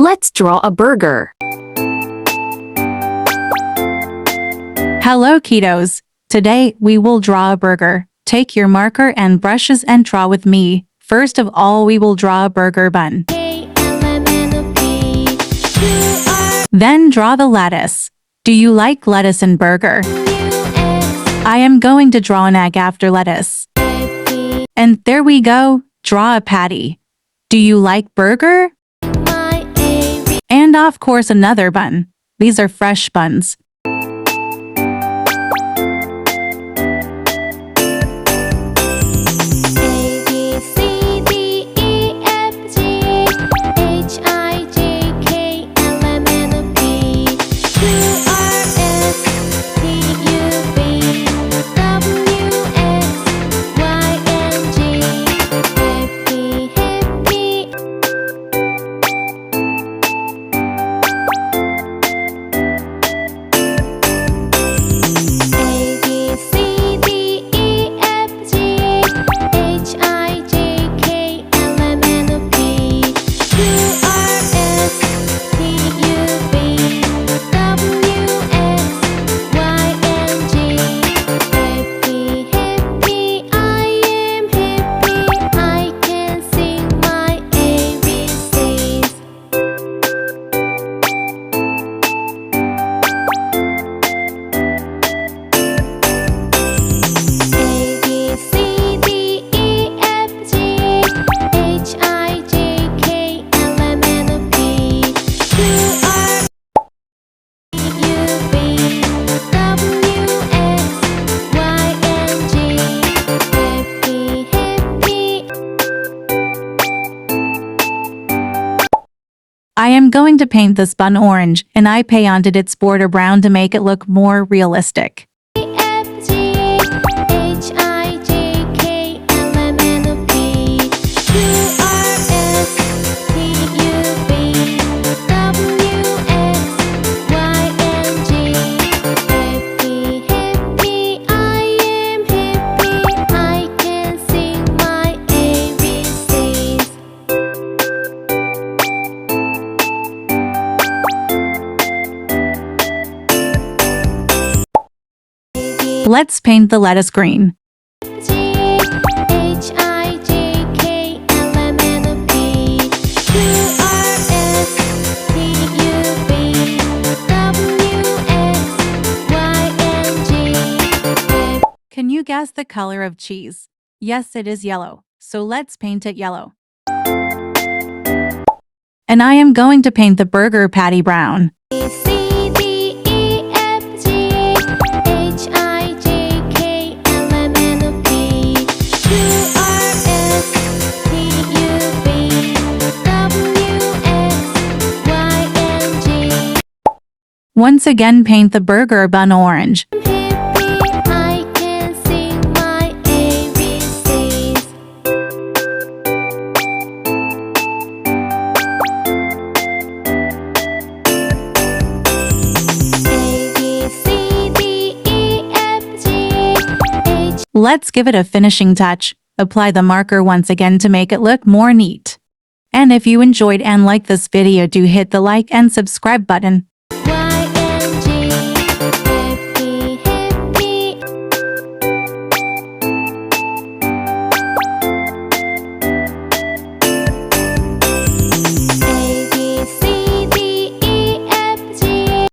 Let's draw a burger. Hello, kiddos. Today, we will draw a burger. Take your marker and brushes and draw with me. First of all, we will draw a burger bun. Then draw the lettuce. Do you like lettuce in burger? I am going to draw an egg after lettuce. And there we go. Draw a patty. Do you like burger? And of course another bun. These are fresh buns. I am going to paint this bun orange, and I painted its border brown to make it look more realistic. Let's paint the lettuce green. Can you guess the color of cheese? Yes, it is yellow. So let's paint it yellow. And I am going to paint the burger patty brown. Once again, paint the burger bun orange. Let's give it a finishing touch. Apply the marker once again to make it look more neat. And if you enjoyed and liked this video, do hit the like and subscribe button.